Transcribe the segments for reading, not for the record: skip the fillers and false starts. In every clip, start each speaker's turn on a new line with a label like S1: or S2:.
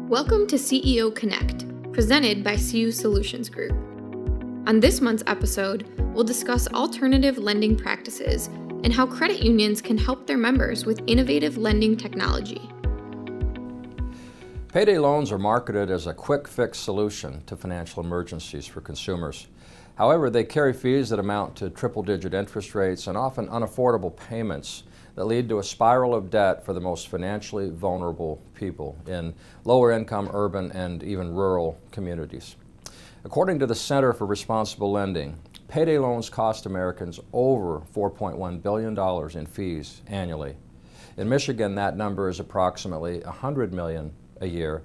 S1: Welcome to CEO Connect, presented by CU Solutions Group. On this month's episode, we'll discuss alternative lending practices and how credit unions can help their members with innovative lending technology.
S2: Payday loans are marketed as a quick fix solution to financial emergencies for consumers. However, they carry fees that amount to triple-digit interest rates and often unaffordable payments that lead to a spiral of debt for the most financially vulnerable people in lower-income urban and even rural communities. According to the Center for Responsible Lending, payday loans cost Americans over $4.1 billion in fees annually. In Michigan, that number is approximately $100 million a year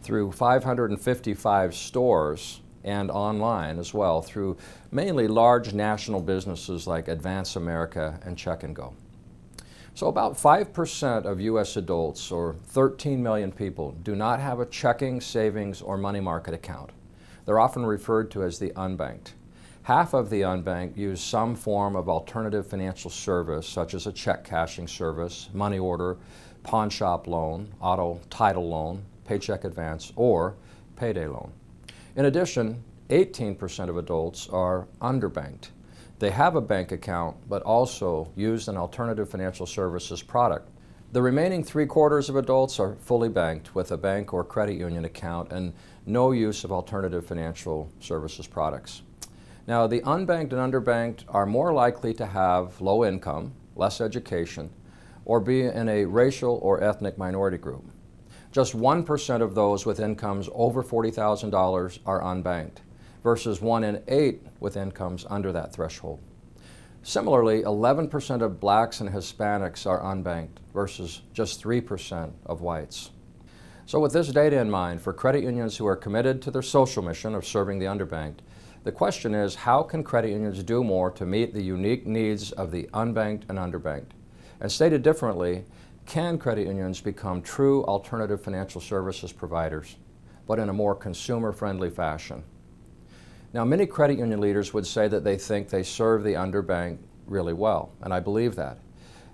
S2: through 555 stores and online as well through mainly large national businesses like Advance America and Check and Go. So about 5% of U.S. adults, or 13 million people, do not have a checking, savings, or money market account. They're often referred to as the unbanked. Half of the unbanked use some form of alternative financial service, such as a check cashing service, money order, pawn shop loan, auto title loan, paycheck advance, or payday loan. In addition, 18% of adults are underbanked. They have a bank account, but also use an alternative financial services product. The remaining 3/4 of adults are fully banked with a bank or credit union account and no use of alternative financial services products. Now, the unbanked and underbanked are more likely to have low income, less education, or be in a racial or ethnic minority group. Just 1% of those with incomes over $40,000 are unbanked, versus 1 in 8 with incomes under that threshold. Similarly, 11% of blacks and Hispanics are unbanked versus just 3% of whites. So with this data in mind, for credit unions who are committed to their social mission of serving the underbanked, the question is, how can credit unions do more to meet the unique needs of the unbanked and underbanked? And stated differently, can credit unions become true alternative financial services providers, but in a more consumer-friendly fashion? Now, many credit union leaders would say that they think they serve the underbanked really well, and I believe that.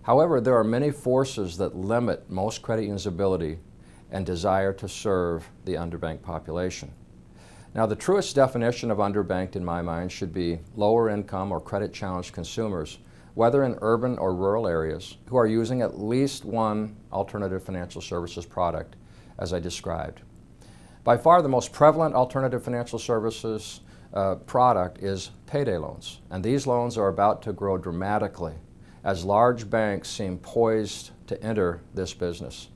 S2: However, there are many forces that limit most credit unions' ability and desire to serve the underbanked population. Now, the truest definition of underbanked in my mind should be lower income or credit-challenged consumers, whether in urban or rural areas, who are using at least one alternative financial services product, as I described. By far, the most prevalent alternative financial services product is payday loans, and these loans are about to grow dramatically as large banks seem poised to enter this business.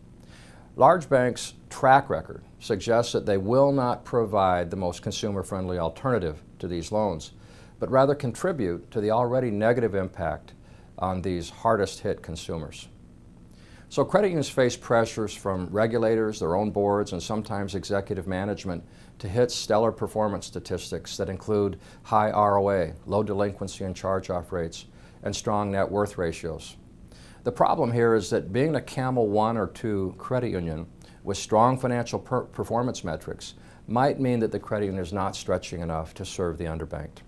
S2: Large banks' track record suggests that they will not provide the most consumer-friendly alternative to these loans, but rather contribute to the already negative impact on these hardest-hit consumers. So credit unions face pressures from regulators, their own boards, and sometimes executive management to hit stellar performance statistics that include high ROA, low delinquency and charge-off rates, and strong net worth ratios. The problem here is that being a Camel 1 or 2 credit union with strong financial performance metrics might mean that the credit union is not stretching enough to serve the underbanked.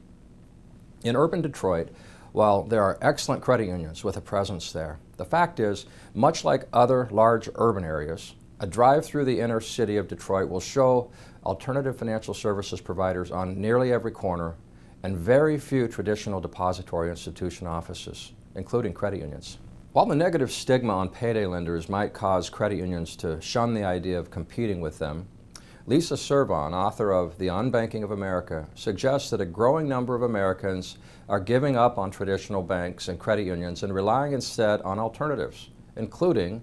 S2: In urban Detroit, while there are excellent credit unions with a presence there, the fact is, much like other large urban areas, a drive through the inner city of Detroit will show alternative financial services providers on nearly every corner and very few traditional depository institution offices, including credit unions. While the negative stigma on payday lenders might cause credit unions to shun the idea of competing with them, Lisa Servon, author of The Unbanking of America, suggests that a growing number of Americans are giving up on traditional banks and credit unions and relying instead on alternatives, including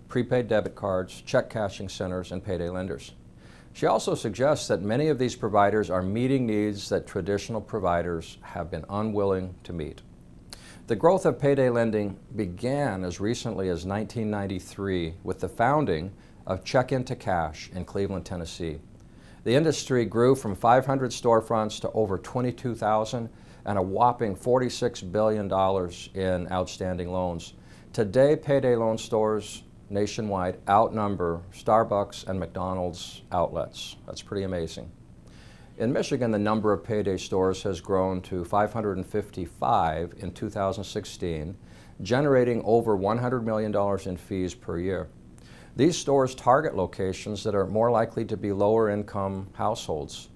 S2: prepaid debit cards, check cashing centers, and payday lenders. She also suggests that many of these providers are meeting needs that traditional providers have been unwilling to meet. The growth of payday lending began as recently as 1993 with the founding of Check Into Cash in Cleveland, Tennessee. The industry grew from 500 storefronts to over 22,000 and a whopping $46 billion in outstanding loans. Today, payday loan stores nationwide outnumber Starbucks and McDonald's outlets. That's pretty amazing. In Michigan, the number of payday stores has grown to 555 in 2016, generating over $100 million in fees per year. These stores target locations that are more likely to be lower income households.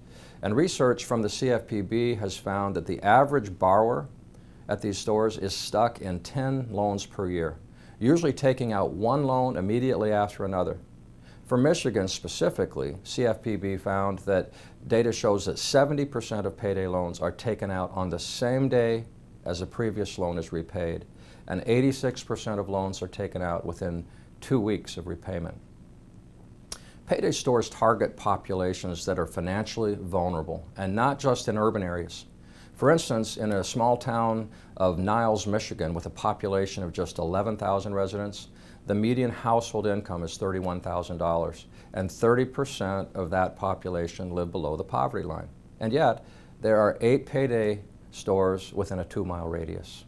S2: And research from the CFPB has found that the average borrower at these stores is stuck in 10 loans per year, usually taking out one loan immediately after another. For Michigan specifically, CFPB found that data shows that 70% of payday loans are taken out on the same day as a previous loan is repaid, and 86% of loans are taken out within 2 weeks of repayment. Payday stores target populations that are financially vulnerable, and not just in urban areas. For instance, in a small town of Niles, Michigan, with a population of just 11,000 residents, the median household income is $31,000, and 30% of that population live below the poverty line. And yet, there are 8 payday stores within a 2-mile radius.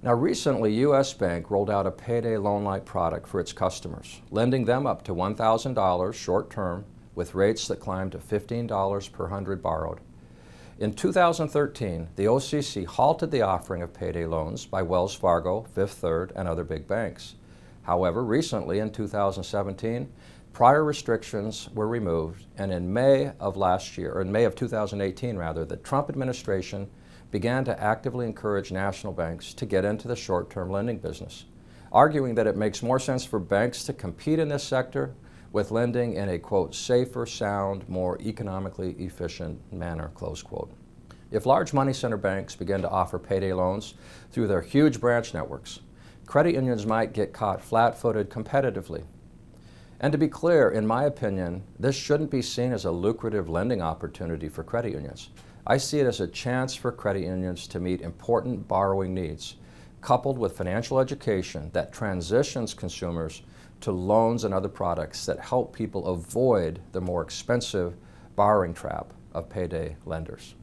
S2: Now, recently, U.S. Bank rolled out a payday loan-like product for its customers, lending them up to $1,000 short-term with rates that climb to $15 per hundred borrowed. In 2013, the OCC halted the offering of payday loans by Wells Fargo, Fifth Third, and other big banks. However, recently in 2017, prior restrictions were removed, and in May of 2018 rather, the Trump administration began to actively encourage national banks to get into the short-term lending business, arguing that it makes more sense for banks to compete in this sector with lending in a, quote, safer, sound, more economically efficient manner, close quote. If large money center banks begin to offer payday loans through their huge branch networks, credit unions might get caught flat-footed competitively. And to be clear, in my opinion, this shouldn't be seen as a lucrative lending opportunity for credit unions. I see it as a chance for credit unions to meet important borrowing needs, coupled with financial education that transitions consumers to loans and other products that help people avoid the more expensive borrowing trap of payday lenders.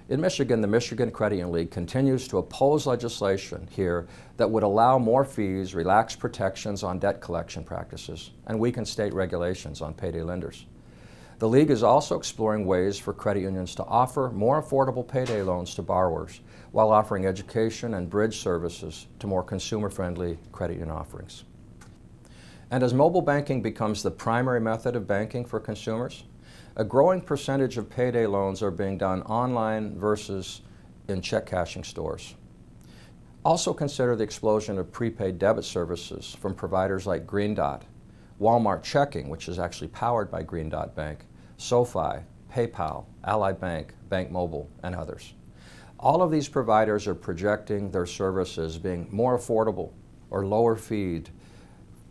S2: In Michigan, the Michigan Credit Union League continues to oppose legislation here that would allow more fees, relax protections on debt collection practices, and weaken state regulations on payday lenders. The League is also exploring ways for credit unions to offer more affordable payday loans to borrowers while offering education and bridge services to more consumer-friendly credit union offerings. And as mobile banking becomes the primary method of banking for consumers, a growing percentage of payday loans are being done online versus in check cashing stores. Also consider the explosion of prepaid debit services from providers like Green Dot, Walmart Checking, which is actually powered by Green Dot Bank, SoFi, PayPal, Ally Bank, Bank Mobile, and others. All of these providers are projecting their services being more affordable or lower feed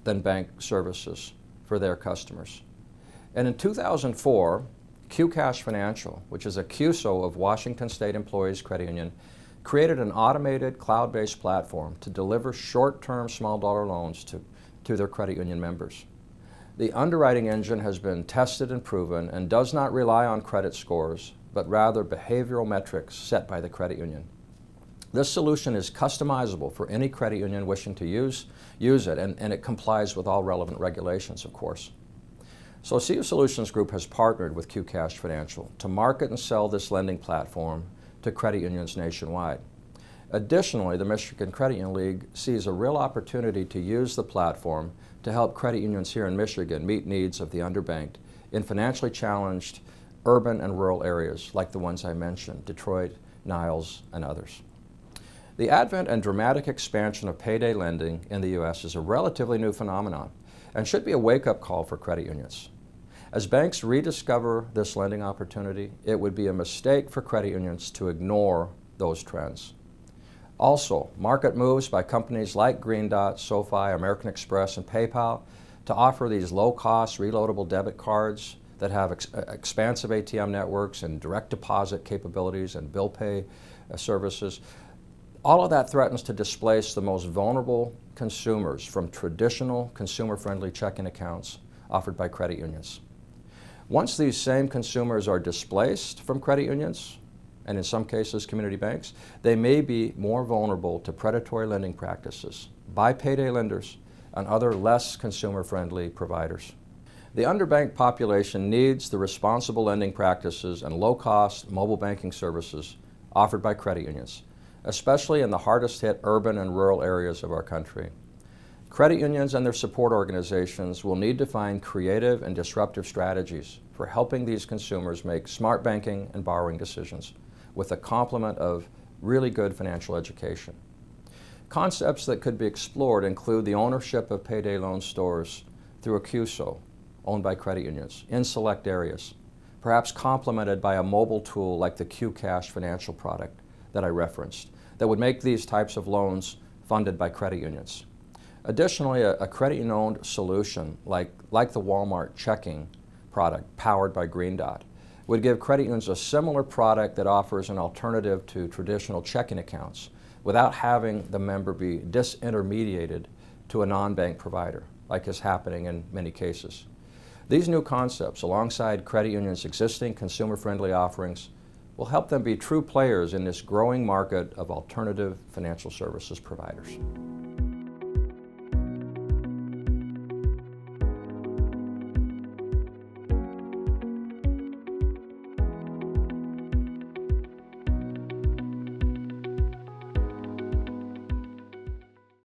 S2: than bank services for their customers. And in 2004, QCash Financial, which is a CUSO of Washington State Employees Credit Union, created an automated cloud-based platform to deliver short-term small dollar loans to their credit union members. The underwriting engine has been tested and proven and does not rely on credit scores, but rather behavioral metrics set by the credit union. This solution is customizable for any credit union wishing to use it, and it complies with all relevant regulations, of course. So CU Solutions Group has partnered with QCash Financial to market and sell this lending platform to credit unions nationwide. Additionally, the Michigan Credit Union League sees a real opportunity to use the platform to help credit unions here in Michigan meet needs of the underbanked in financially challenged urban and rural areas like the ones I mentioned, Detroit, Niles, and others. The advent and dramatic expansion of payday lending in the U.S. is a relatively new phenomenon and should be a wake-up call for credit unions. As banks rediscover this lending opportunity, it would be a mistake for credit unions to ignore those trends. Also, market moves by companies like Green Dot, SoFi, American Express, and PayPal to offer these low-cost, reloadable debit cards that have expansive ATM networks and direct deposit capabilities and bill pay services. All of that threatens to displace the most vulnerable consumers from traditional consumer-friendly checking accounts offered by credit unions. Once these same consumers are displaced from credit unions, and in some cases community banks, they may be more vulnerable to predatory lending practices by payday lenders and other less consumer-friendly providers. The underbanked population needs the responsible lending practices and low-cost mobile banking services offered by credit unions, especially in the hardest hit urban and rural areas of our country. Credit unions and their support organizations will need to find creative and disruptive strategies for helping these consumers make smart banking and borrowing decisions with a complement of really good financial education. Concepts that could be explored include the ownership of payday loan stores through a CUSO owned by credit unions in select areas, perhaps complemented by a mobile tool like the QCash financial product that I referenced that would make these types of loans funded by credit unions. Additionally, a credit union-owned solution like the Walmart checking product powered by Green Dot would give credit unions a similar product that offers an alternative to traditional checking accounts without having the member be disintermediated to a non-bank provider, like is happening in many cases. These new concepts, alongside credit unions' existing consumer-friendly offerings, will help them be true players in this growing market of alternative financial services providers.